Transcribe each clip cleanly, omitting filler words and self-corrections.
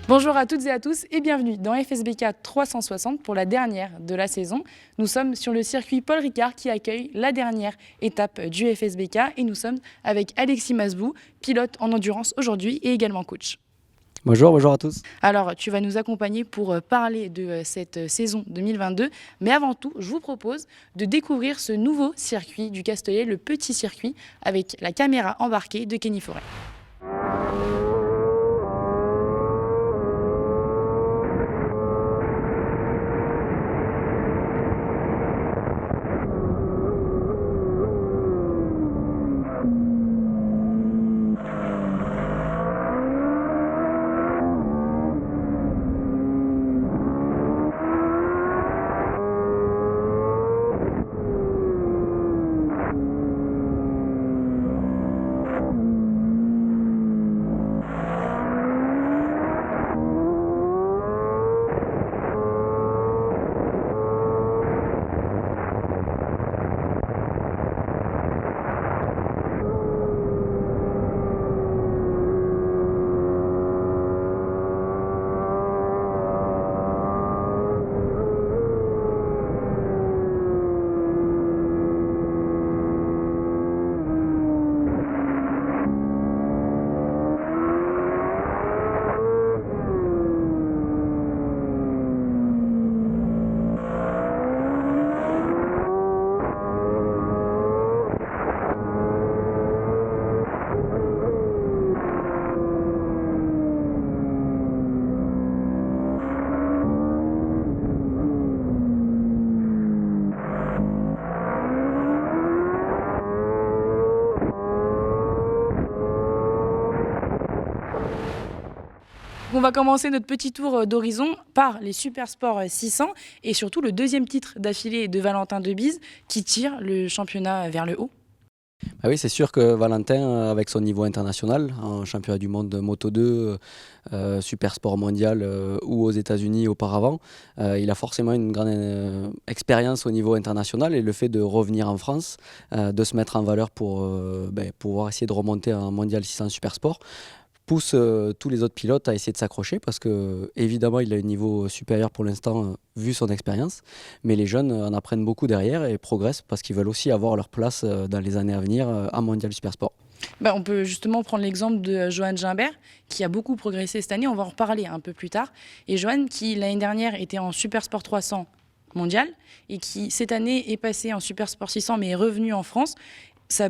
Bonjour à toutes et à tous et bienvenue dans FSBK 360 pour la dernière de la saison. Nous sommes sur le circuit Paul Ricard qui accueille la dernière étape du FSBK et nous sommes avec Alexis Masbou, pilote en endurance aujourd'hui et également coach. Bonjour à tous. Alors, tu vas nous accompagner pour parler de cette saison 2022. Mais avant tout, je vous propose de découvrir ce nouveau circuit du Castellet, le petit circuit, avec la caméra embarquée de Kenny Forêt. On va commencer notre petit tour d'horizon par les Supersport 600 et surtout le deuxième titre d'affilée de Valentin Debise qui tire le championnat vers le haut. Ah oui, c'est sûr que Valentin, avec son niveau international, en championnat du monde Moto 2, Supersport mondial ou aux États-Unis auparavant, il a forcément une grande expérience au niveau international et le fait de revenir en France, de se mettre en valeur pour pouvoir essayer de remonter en mondial 600 Supersport, pousse tous les autres pilotes à essayer de s'accrocher parce que évidemment il a un niveau supérieur pour l'instant vu son expérience, mais les jeunes en apprennent beaucoup derrière et progressent parce qu'ils veulent aussi avoir leur place dans les années à venir en mondial Supersport. On peut justement prendre l'exemple de Johan Gimbert qui a beaucoup progressé cette année, on va en reparler un peu plus tard. Et Johan qui l'année dernière était en Supersport 300 mondial et qui cette année est passé en Supersport 600 mais est revenu en France, c'est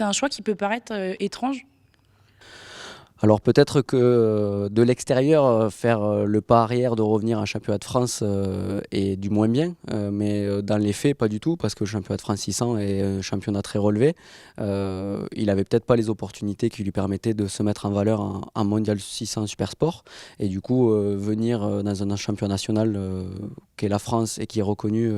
un choix qui peut paraître étrange. Alors peut-être que de l'extérieur, faire le pas arrière de revenir en championnat de France est du moins bien, mais dans les faits, pas du tout, parce que le championnat de France 600 est un championnat très relevé. Il n'avait peut-être pas les opportunités qui lui permettaient de se mettre en valeur en mondial 600 Supersport, et du coup venir dans un championnat national qu'est la France et qui est reconnu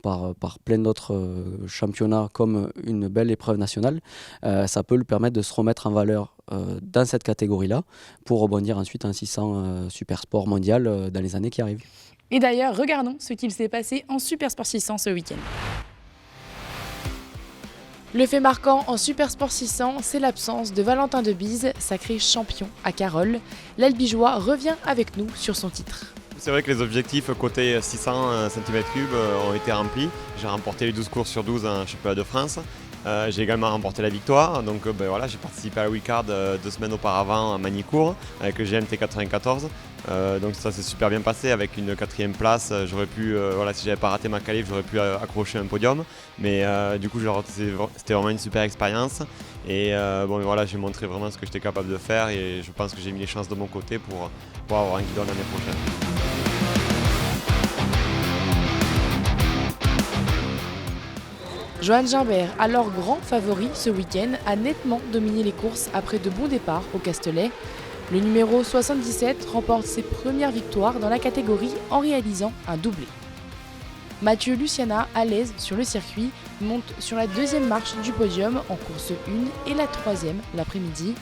par plein d'autres championnats comme une belle épreuve nationale, ça peut lui permettre de se remettre en valeur dans cette catégorie-là pour rebondir ensuite en 600 Supersport mondial dans les années qui arrivent. Et d'ailleurs, regardons ce qu'il s'est passé en Supersport 600 ce week-end. Le fait marquant en Supersport 600, c'est l'absence de Valentin Debise, sacré champion à Carole. L'Albigeois revient avec nous sur son titre. C'est vrai que les objectifs côté 600 cm3 ont été remplis. J'ai remporté les 12 courses sur 12 en championnat de France. J'ai également remporté la victoire. Donc j'ai participé à la wildcard 2 semaines auparavant à Magny-Cours avec le GMT 94. Donc ça s'est super bien passé avec une 4e place. J'aurais pu, si j'avais pas raté ma qualif, j'aurais pu accrocher un podium. Mais du coup, c'était vraiment une super expérience. Et j'ai montré vraiment ce que j'étais capable de faire et je pense que j'ai mis les chances de mon côté pour avoir un guidon l'année prochaine. Johan Gimbert, alors grand favori ce week-end, a nettement dominé les courses après de bons départs au Castellet. Le numéro 77 remporte ses premières victoires dans la catégorie en réalisant un doublé. Mathieu Luciana, à l'aise sur le circuit, monte sur la 2e marche du podium en course 1 et la 3e l'après-midi.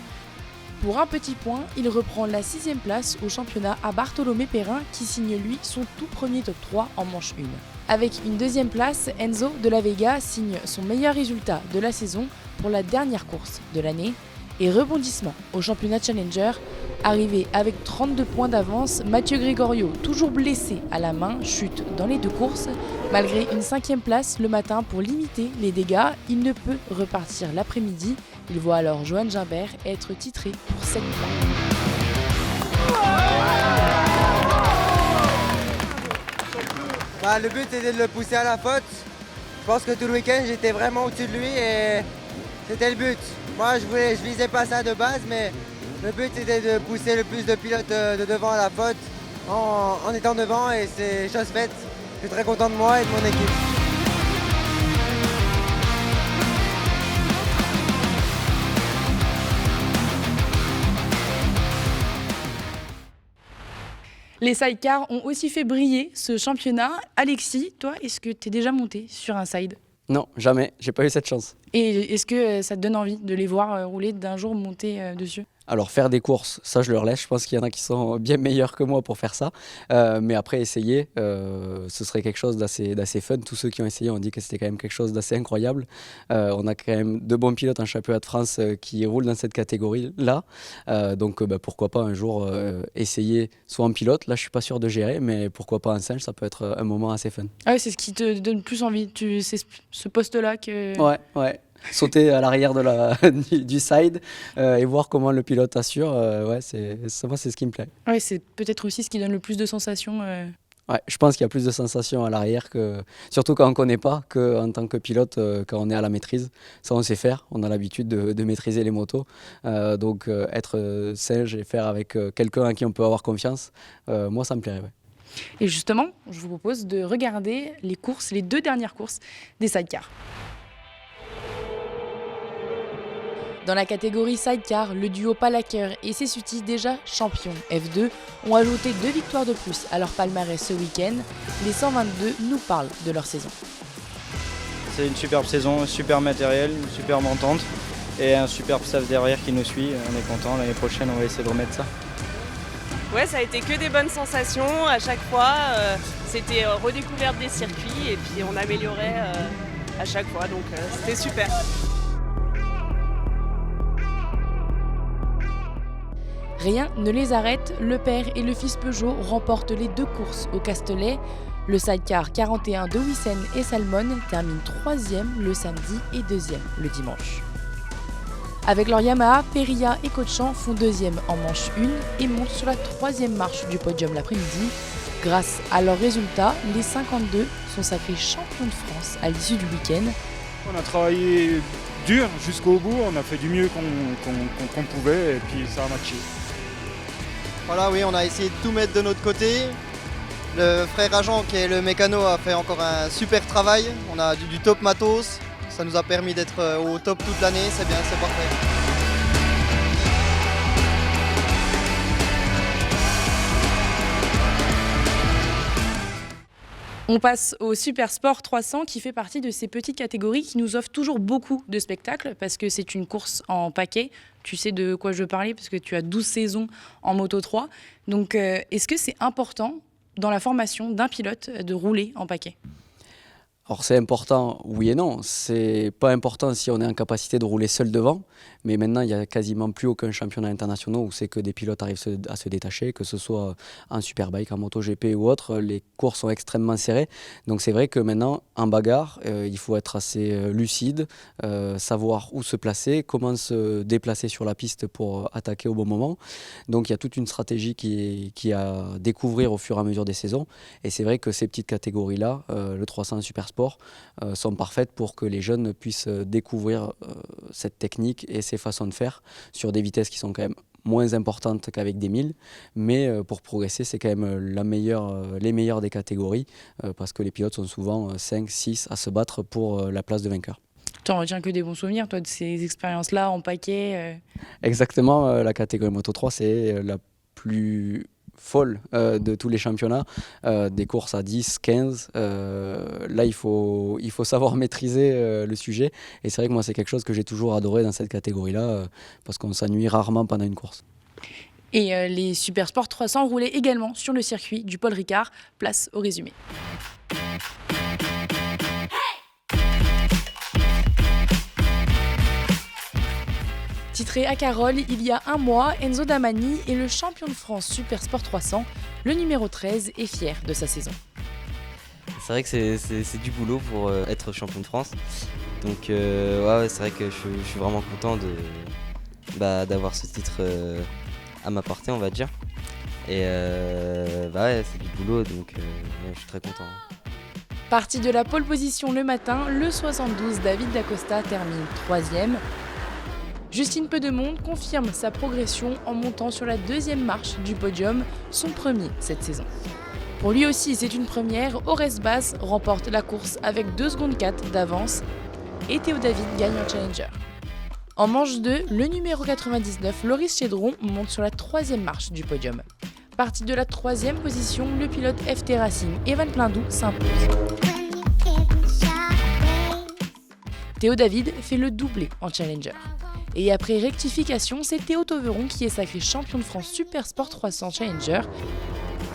Pour un petit point, il reprend la 6e place au championnat à Bartholomé-Perrin qui signe lui son tout premier top 3 en manche 1. Avec une 2e place, Enzo de la Vega signe son meilleur résultat de la saison pour la dernière course de l'année. Et rebondissement au championnat Challenger, Arrivé avec 32 points d'avance, Mathieu Gregorio, toujours blessé à la main, chute dans les 2 courses. Malgré une 5e place le matin pour limiter les dégâts, il ne peut repartir l'après-midi. Il voit alors Johan Gimbert être titré pour 7 points. Le but était de le pousser à la faute. Je pense que tout le week-end j'étais vraiment au-dessus de lui et c'était le but. Moi je visais pas ça de base, mais le but c'était de pousser le plus de pilotes de devant à la faute en étant devant, et c'est chose faite. Je suis très content de moi et de mon équipe. Les sidecars ont aussi fait briller ce championnat. Alexis, toi, est-ce que tu es déjà monté sur un side ? Non, jamais, j'ai pas eu cette chance. Et est-ce que ça te donne envie de les voir rouler, d'un jour monter dessus ? Alors faire des courses, ça je leur laisse, je pense qu'il y en a qui sont bien meilleurs que moi pour faire ça. Mais après essayer, ce serait quelque chose d'assez fun. Tous ceux qui ont essayé ont dit que c'était quand même quelque chose d'assez incroyable. On a quand même de bons pilotes en championnat de France qui roulent dans cette catégorie-là. Donc pourquoi pas un jour essayer soit en pilote, là je suis pas sûr de gérer, mais pourquoi pas en singe, ça peut être un moment assez fun. Ah ouais, c'est ce qui te donne plus envie, c'est ce poste-là que... Ouais. Sauter à l'arrière du side et voir comment le pilote assure, moi c'est ce qui me plaît. Ouais, c'est peut-être aussi ce qui donne le plus de sensations. Ouais, je pense qu'il y a plus de sensations à l'arrière, surtout quand on ne connaît pas, qu'en tant que pilote, quand on est à la maîtrise. Ça, on sait faire, on a l'habitude de maîtriser les motos. Donc être singe et faire avec quelqu'un à qui on peut avoir confiance, moi ça me plairait. Ouais. Et justement, je vous propose de regarder les 2 dernières courses des sidecars. Dans la catégorie sidecar, le duo Palaker et Sessuti, déjà champions F2, ont ajouté 2 victoires de plus à leur palmarès ce week-end. Les 122 nous parlent de leur saison. C'est une superbe saison, super matériel, une superbe entente et un superbe staff derrière qui nous suit. On est content, l'année prochaine on va essayer de remettre ça. Ouais, ça a été que des bonnes sensations à chaque fois. C'était redécouverte des circuits et puis on améliorait à chaque fois, donc c'était super. Rien ne les arrête, le père et le fils Peugeot remportent les 2 courses au Castellet. Le sidecar 41 de Wissen et Salmon termine 3e le samedi et 2e le dimanche. Avec leur Yamaha, Perilla et Cotchamp font 2e en manche 1 et montent sur la 3e marche du podium l'après-midi. Grâce à leurs résultats, les 52 sont sacrés champions de France à l'issue du week-end. On a travaillé dur jusqu'au bout, on a fait du mieux qu'on pouvait et puis ça a matché. Voilà, oui, on a essayé de tout mettre de notre côté. Le frère Agent, qui est le mécano, a fait encore un super travail. On a du top matos. Ça nous a permis d'être au top toute l'année. C'est bien, c'est parfait. On passe au Super Sport 300 qui fait partie de ces petites catégories qui nous offrent toujours beaucoup de spectacles parce que c'est une course en paquet. Tu sais de quoi je veux parler parce que tu as 12 saisons en Moto 3. Donc est-ce que c'est important dans la formation d'un pilote de rouler en paquet ? Alors c'est important, oui et non. C'est pas important si on est en capacité de rouler seul devant, mais maintenant il n'y a quasiment plus aucun championnat international où c'est que des pilotes arrivent à se détacher, que ce soit en Superbike, en MotoGP ou autre, les courses sont extrêmement serrées. Donc c'est vrai que maintenant en bagarre, il faut être assez lucide, savoir où se placer, comment se déplacer sur la piste pour attaquer au bon moment. Donc il y a toute une stratégie qui est à découvrir au fur et à mesure des saisons. Et c'est vrai que ces petites catégories-là, le 300 Super Sport, sont parfaites pour que les jeunes puissent découvrir cette technique et ces façons de faire sur des vitesses qui sont quand même moins importantes qu'avec des 1000, mais pour progresser, c'est quand même les meilleurs des catégories parce que les pilotes sont souvent 5, 6 à se battre pour la place de vainqueur. Tu n'en retiens que des bons souvenirs, toi, de ces expériences-là en paquet Exactement, la catégorie Moto 3, c'est la plus folle de tous les championnats, des courses à 10, 15. Là, il faut savoir maîtriser le sujet. Et c'est vrai que moi, c'est quelque chose que j'ai toujours adoré dans cette catégorie-là, parce qu'on s'ennuie rarement pendant une course. Et les Super Sport 300 roulaient également sur le circuit du Paul Ricard. Place au résumé. Titré Enregistré à Carole il y a un mois, Enzo Damani est le champion de France Super Sport 300. Le numéro 13 est fier de sa saison. C'est vrai que c'est du boulot pour être champion de France. Donc ouais, c'est vrai que je suis vraiment content d'avoir ce titre à ma portée, on va dire. Et ouais, c'est du boulot, donc je suis très content. Parti de la pole position le matin, le 72 David Dacosta termine 3e. Justine Pedemonde confirme sa progression en montant sur la 2e marche du podium, son premier cette saison. Pour lui aussi, c'est une première. Orest Bass remporte la course avec 2 secondes 4 d'avance et Théo David gagne en Challenger. En manche 2, le numéro 99, Loris Chédron, monte sur la 3e marche du podium. Parti de la 3e position, le pilote FT Racing Evan Plindou s'impose. Théo David fait le doublé en Challenger. Et après rectification, c'est Théo Toveron qui est sacré champion de France Super Sport 300 Challenger.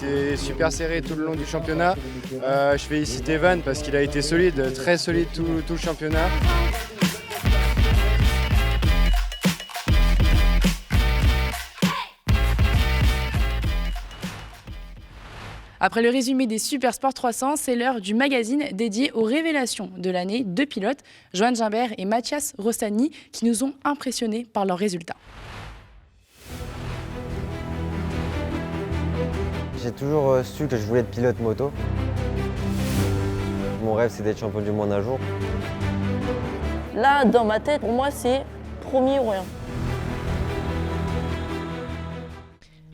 C'était super serré tout le long du championnat. Je félicite Evan parce qu'il a été solide, très solide tout le championnat. Après le résumé des Super Sport 300, c'est l'heure du magazine dédié aux révélations de l'année, 2 pilotes, Johan Gimbert et Mathias Rostani, qui nous ont impressionnés par leurs résultats. J'ai toujours su que je voulais être pilote moto. Mon rêve, c'est d'être champion du monde un jour. Là, dans ma tête, pour moi, c'est premier ou rien.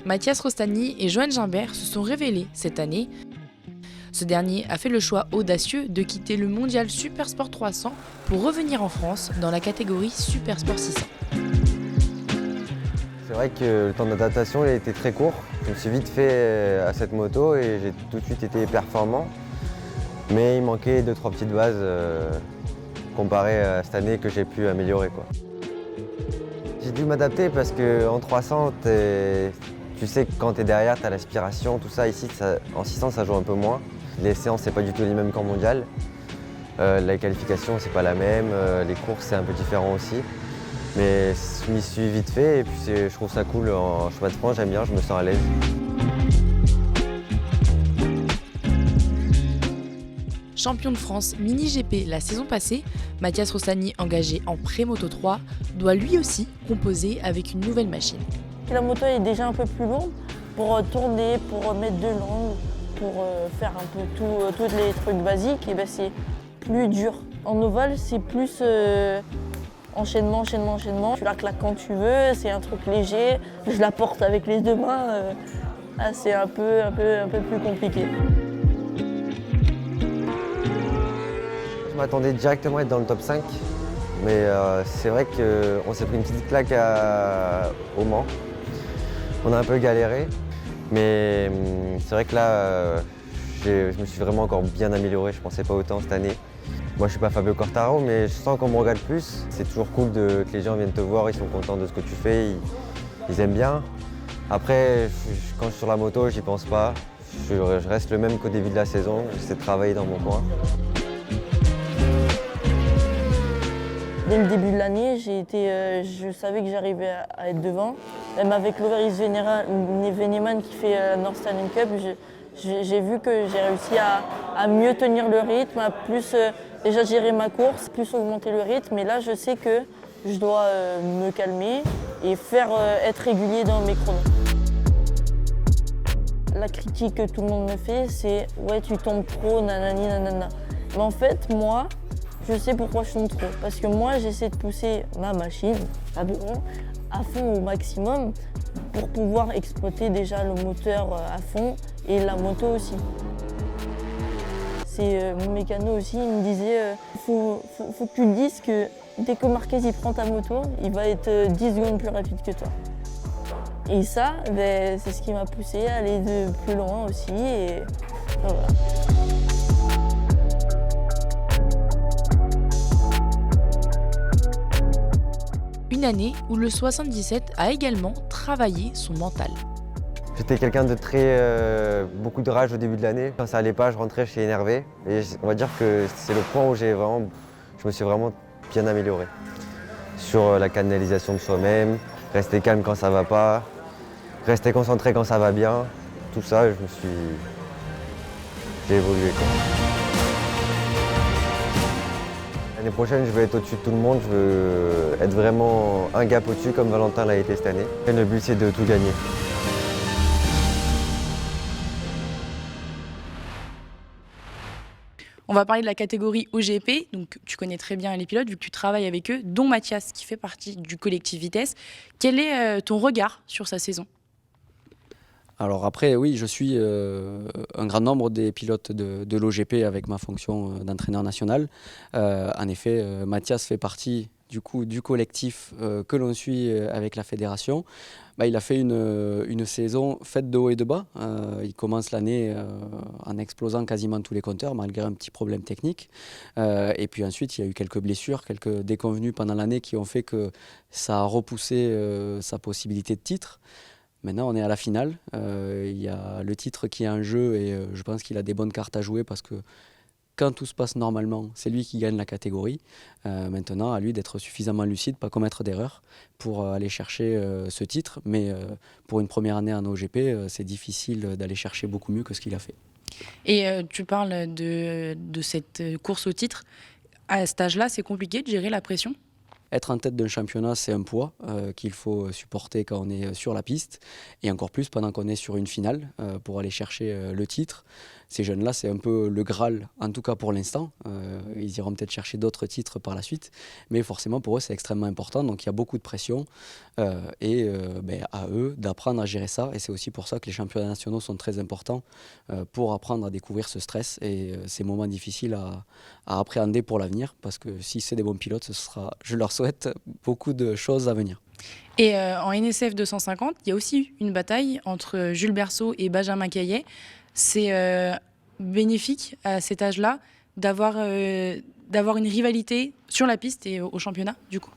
Mathias Rostani et Johan Gimbert se sont révélés cette année. Ce dernier a fait le choix audacieux de quitter le mondial Super Sport 300 pour revenir en France dans la catégorie Super Sport 600. C'est vrai que le temps d'adaptation a été très court. Je me suis vite fait à cette moto et j'ai tout de suite été performant. Mais il manquait 2-3 petites bases comparées à cette année que j'ai pu améliorer, quoi. J'ai dû m'adapter parce qu'en 300, tu sais que quand tu es derrière, tu as l'aspiration, tout ça. Ici, en 600, ça joue un peu moins. Les séances, c'est pas du tout les mêmes qu'en mondial. La qualification, c'est pas la même. Les courses, c'est un peu différent aussi. Mais je m'y suis vite fait et puis je trouve ça cool en chemin de France, j'aime bien, je me sens à l'aise. Champion de France mini-GP la saison passée, Mathias Rostani, engagé en pré-moto 3, doit lui aussi composer avec une nouvelle machine. La moto est déjà un peu plus lourde pour tourner, pour mettre de l'angle, pour faire un peu tous les trucs basiques, et ben c'est plus dur. En ovale, c'est plus enchaînement. Tu la claques quand tu veux, c'est un truc léger. Je la porte avec les 2 mains, c'est un peu plus compliqué. Je m'attendais directement à être dans le top 5, mais c'est vrai qu'on s'est pris une petite claque au Mans. On a un peu galéré, mais c'est vrai que là, je me suis vraiment encore bien amélioré. Je ne pensais pas autant cette année. Moi, je ne suis pas Fabio Quartararo, mais je sens qu'on me regarde plus. C'est toujours cool que les gens viennent te voir, ils sont contents de ce que tu fais, ils aiment bien. Après, quand je suis sur la moto, j'y pense pas. Je reste le même qu'au début de la saison, j'essaie de travailler dans mon coin. Dès le début de l'année, je savais que j'arrivais à être devant. Même avec Loris Veneman qui fait la North Stallion Cup, j'ai vu que j'ai réussi à mieux tenir le rythme, à plus déjà gérer ma course, plus augmenter le rythme. Et là, je sais que je dois me calmer et être régulier dans mes chronos. La critique que tout le monde me fait, c'est « ouais, tu tombes trop, nanani, nanana ». Mais en fait, moi, je sais pourquoi je tombe trop. Parce que moi, j'essaie de pousser ma machine à fond au maximum pour pouvoir exploiter déjà le moteur à fond et la moto aussi. C'est mon mécano aussi, il me disait faut que tu te dises que dès que Marquez il prend ta moto, il va être 10 secondes plus rapide que toi. Et ça, c'est ce qui m'a poussé à aller de plus loin aussi. Et voilà. Une année où le 77 a également travaillé son mental. J'étais quelqu'un de beaucoup de rage au début de l'année. Quand ça allait pas, je rentrais, j'étais énervé. Et on va dire que c'est le point où je me suis vraiment bien amélioré. sur la canalisation de soi-même, rester calme quand ça va pas, rester concentré quand ça va bien. Tout ça, j'ai évolué, quoi. L'année prochaine, je veux être au-dessus de tout le monde, je veux être vraiment un gap au-dessus comme Valentin l'a été cette année. Et le but, c'est de tout gagner. On va parler de la catégorie OGP, donc tu connais très bien les pilotes vu que tu travailles avec eux, dont Mathias qui fait partie du collectif Vitesse. Quel est ton regard sur sa saison ? Alors après, oui, je suis un grand nombre des pilotes de l'OGP avec ma fonction d'entraîneur national. En effet, Mathias fait partie du collectif que l'on suit avec la fédération. Il a fait une saison faite de haut et de bas. Il commence l'année en explosant quasiment tous les compteurs, malgré un petit problème technique. Et puis ensuite, il y a eu quelques blessures, quelques déconvenues pendant l'année qui ont fait que ça a repoussé sa possibilité de titre. Maintenant, on est à la finale. Il y a le titre qui est en jeu et je pense qu'il a des bonnes cartes à jouer parce que quand tout se passe normalement, c'est lui qui gagne la catégorie. Maintenant, à lui d'être suffisamment lucide, pas commettre d'erreurs pour aller chercher ce titre. Mais pour une première année en OGP, c'est difficile d'aller chercher beaucoup mieux que ce qu'il a fait. Et tu parles de cette course au titre. À cet âge-là, c'est compliqué de gérer la pression ? Être en tête d'un championnat, c'est un poids qu'il faut supporter quand on est sur la piste et encore plus pendant qu'on est sur une finale pour aller chercher le titre. Ces jeunes-là, c'est un peu le Graal, en tout cas pour l'instant. Ils iront peut-être chercher d'autres titres par la suite, mais forcément pour eux, c'est extrêmement important. Donc il y a beaucoup de pression et à eux d'apprendre à gérer ça. Et c'est aussi pour ça que les championnats nationaux sont très importants pour apprendre à découvrir ce stress et ces moments difficiles à appréhender pour l'avenir. Parce que si c'est des bons pilotes, je leur souhaite beaucoup de choses à venir. Et en NSF 250, il y a aussi une bataille entre Jules Berceau et Benjamin Caillet. C'est bénéfique à cet âge-là d'avoir une rivalité sur la piste et au championnat, du coup ?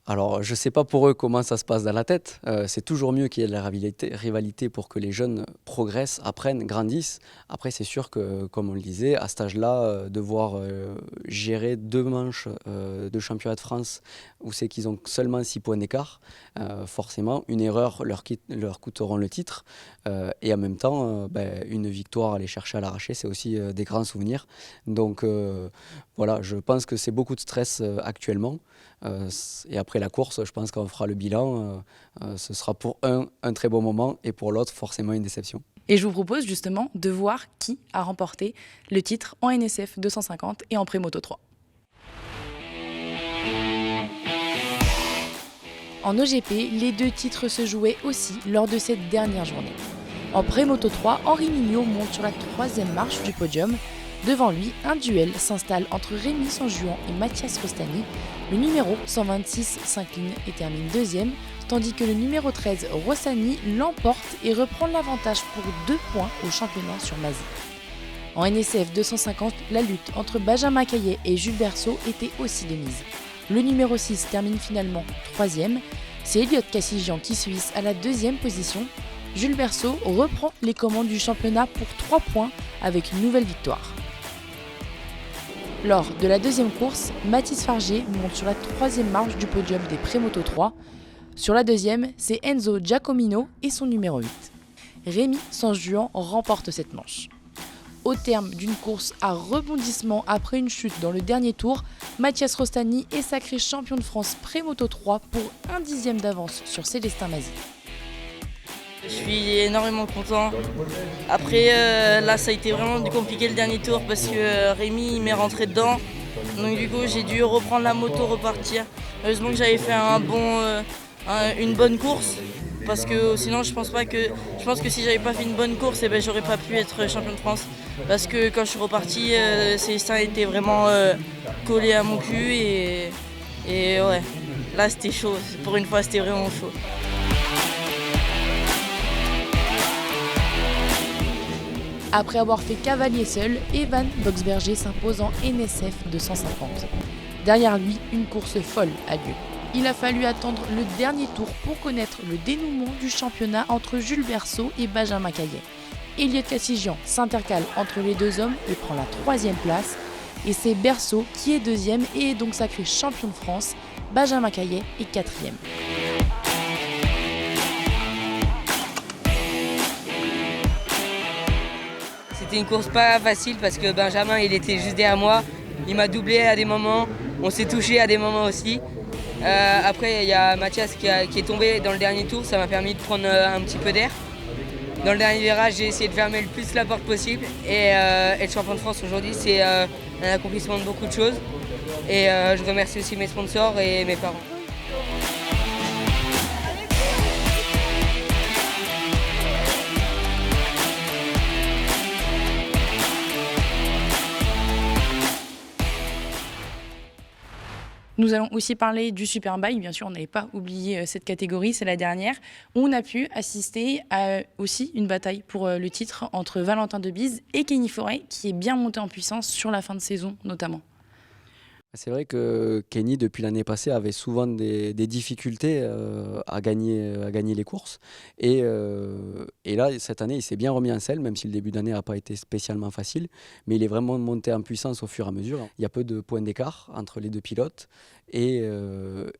Alors, je ne sais pas pour eux comment ça se passe dans la tête. C'est toujours mieux qu'il y ait de la rivalité pour que les jeunes progressent, apprennent, grandissent. Après, c'est sûr que, comme on le disait, à cet âge-là, devoir gérer 2 manches de championnat de France où c'est qu'ils ont seulement 6 points d'écart, forcément, une erreur leur coûteront le titre. Et en même temps, une victoire à aller chercher à l'arraché, c'est aussi des grands souvenirs. Donc, voilà, je pense que c'est beaucoup de stress actuellement. Et après la course, je pense qu'on fera le bilan. Ce sera pour un très bon moment et pour l'autre, forcément une déception. Et je vous propose justement de voir qui a remporté le titre en NSF 250 et en Prémoto 3. En OGP, les 2 titres se jouaient aussi lors de cette dernière journée. En Prémoto 3, Henri Mignot monte sur la 3e marche du podium. Devant lui, un duel s'installe entre Rémi Sanjuan et Mathias Rostani. Le numéro 126 s'incline et termine 2e, tandis que le numéro 13, Rossani, l'emporte et reprend l'avantage pour 2 points au championnat sur Mazis. En NSF 250, la lutte entre Benjamin Caillet et Jules Berceau était aussi de mise. Le numéro 6 termine finalement 3e. C'est Elliot Cassigian qui suit à la 2e position. Jules Berceau reprend les commandes du championnat pour 3 points avec une nouvelle victoire. Lors de la 2e course, Mathis Fargier monte sur la 3e marche du podium des Prémoto 3. Sur la 2e, c'est Enzo Giacomino et son numéro 8. Rémi Sanjuan remporte cette manche. Au terme d'une course à rebondissement après une chute dans le dernier tour, Mathias Rostani est sacré champion de France Prémoto 3 pour 1/10 d'avance sur Célestin Mazis. Je suis énormément content. Après, là, ça a été vraiment compliqué le dernier tour parce que Rémi m'est rentré dedans. Donc du coup, j'ai dû reprendre la moto, repartir. Heureusement que j'avais fait une bonne course. Parce que sinon, je pense que si j'avais pas fait une bonne course, j'aurais pas pu être champion de France. Parce que quand je suis reparti, Célestin était vraiment collé à mon cul et ouais, là c'était chaud. Pour une fois, c'était vraiment chaud. Après avoir fait cavalier seul, Evan Boxberger s'impose en NSF 250. Derrière lui, une course folle a lieu. Il a fallu attendre le dernier tour pour connaître le dénouement du championnat entre Jules Berceau et Benjamin Caillet. Elliot Cassigian s'intercale entre les 2 hommes et prend la 3e place. Et c'est Berceau qui est deuxième et est donc sacré champion de France. Benjamin Caillet est quatrième. C'était une course pas facile parce que Benjamin il était juste derrière moi. Il m'a doublé à des moments, on s'est touché à des moments aussi. Après il y a Mathias qui est tombé dans le dernier tour, ça m'a permis de prendre un petit peu d'air. Dans le dernier virage, j'ai essayé de fermer le plus la porte possible et être champion de France aujourd'hui, c'est un accomplissement de beaucoup de choses. Et je remercie aussi mes sponsors et mes parents. Nous allons aussi parler du Superbike. Bien sûr, on n'avait pas oublié cette catégorie, c'est la dernière. On a pu assister à aussi une bataille pour le titre entre Valentin Debise et Kenny Forêt, qui est bien monté en puissance sur la fin de saison notamment. C'est vrai que Kenny, depuis l'année passée, avait souvent des difficultés à gagner les courses. Et là, cette année, il s'est bien remis en selle, même si le début d'année n'a pas été spécialement facile. Mais il est vraiment monté en puissance au fur et à mesure. Il y a peu de points d'écart entre les deux pilotes. Et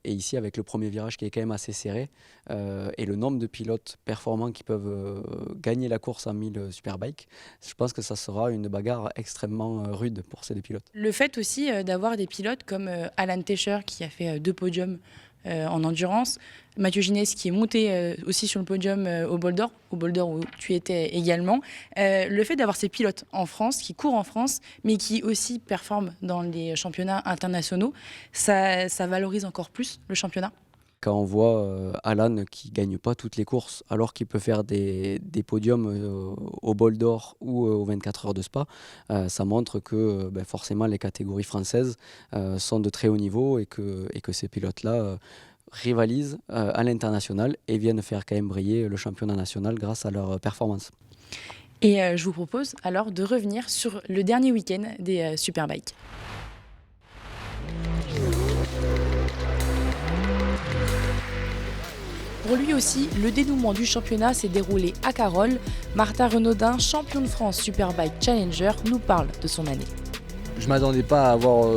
ici, avec le premier virage qui est quand même assez serré, et le nombre de pilotes performants qui peuvent gagner la course en 1000 Superbike, je pense que ça sera une bagarre extrêmement rude pour ces deux pilotes. Le fait aussi d'avoir des pilotes comme Alan Tescher qui a fait 2 podiums en endurance, Mathieu Ginès qui est monté aussi sur le podium au Bol d'Or où tu étais également. Le fait d'avoir ces pilotes en France, qui courent en France, mais qui aussi performent dans les championnats internationaux, ça valorise encore plus le championnat. Quand on voit Alan qui ne gagne pas toutes les courses alors qu'il peut faire des podiums au Bol d'Or ou aux 24 heures de Spa, ça montre que forcément les catégories françaises sont de très haut niveau et que ces pilotes-là rivalisent à l'international et viennent faire quand même briller le championnat national grâce à leur performance. Et je vous propose alors de revenir sur le dernier week-end des Superbikes. Pour lui aussi, le dénouement du championnat s'est déroulé à Carole. Martin Renaudin, champion de France Superbike Challenger, nous parle de son année. Je ne m'attendais pas à avoir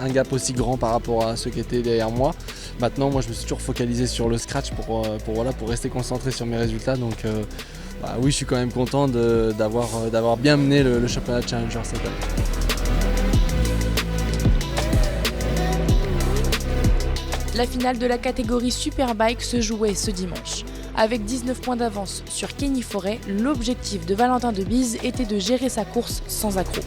un gap aussi grand par rapport à ceux qui étaient derrière moi. Maintenant, moi, je me suis toujours focalisé sur le scratch pour rester concentré sur mes résultats. Donc, oui, je suis quand même content d'avoir bien mené le championnat Challenger cette année. La finale de la catégorie Superbike se jouait ce dimanche. Avec 19 points d'avance sur Kenny Forêt, l'objectif de Valentin Debise était de gérer sa course sans accroc.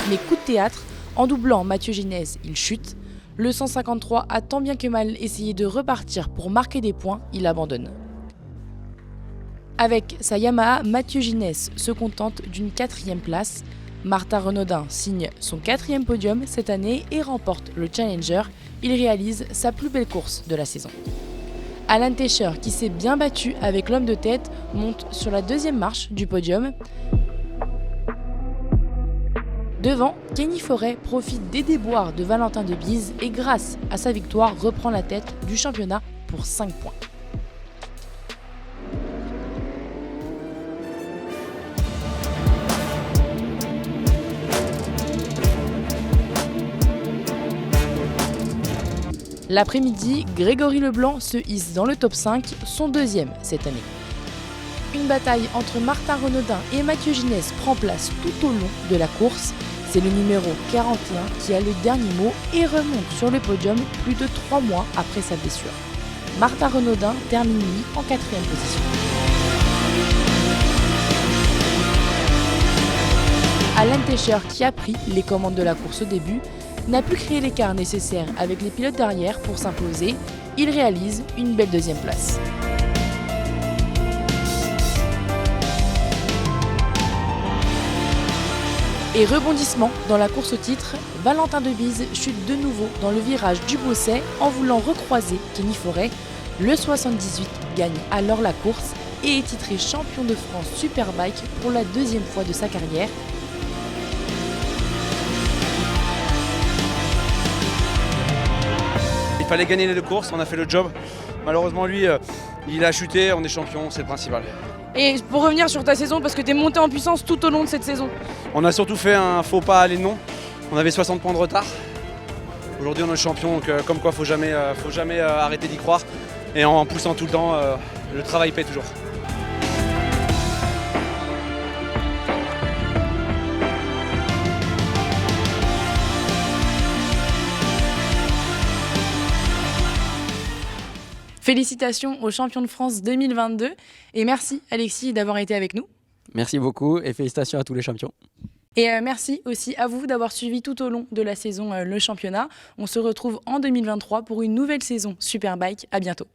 Mais coup de théâtre, en doublant Mathieu Ginès, il chute. Le 153 a tant bien que mal essayé de repartir pour marquer des points, il abandonne. Avec sa Yamaha, Mathieu Ginès se contente d'une 4e place. Martin Renaudin signe son 4e podium cette année et remporte le Challenger. Il réalise sa plus belle course de la saison. Alan Tescher, qui s'est bien battu avec l'homme de tête, monte sur la 2e marche du podium. Devant, Kenny Forêt profite des déboires de Valentin Debise et grâce à sa victoire reprend la tête du championnat pour 5 points. L'après-midi, Grégory Leblanc se hisse dans le top 5, son 2e cette année. Une bataille entre Martin Renaudin et Mathieu Ginès prend place tout au long de la course. C'est le numéro 41 qui a le dernier mot et remonte sur le podium plus de 3 mois après sa blessure. Martin Renaudin termine lui en 4e position. Alan Tescher, qui a pris les commandes de la course au début, n'a plus créé l'écart nécessaire avec les pilotes derrière pour s'imposer. Il réalise une belle 2e place. Et rebondissement dans la course au titre, Valentin Debise chute de nouveau dans le virage du Beausset en voulant recroiser Kenny Forêt. Le 78 gagne alors la course et est titré champion de France Superbike pour la 2e fois de sa carrière. Il fallait gagner les 2 courses, on a fait le job. Malheureusement lui, il a chuté, on est champion, c'est le principal. Et pour revenir sur ta saison, parce que tu es monté en puissance tout au long de cette saison. On a surtout fait un faux pas à l'Hénon. On avait 60 points de retard. Aujourd'hui on est champion, donc comme quoi faut jamais arrêter d'y croire. Et en poussant tout le temps, le travail paie toujours. Félicitations aux champions de France 2022 et merci Alexis d'avoir été avec nous. Merci beaucoup et félicitations à tous les champions. Et merci aussi à vous d'avoir suivi tout au long de la saison le championnat. On se retrouve en 2023 pour une nouvelle saison Superbike. À bientôt.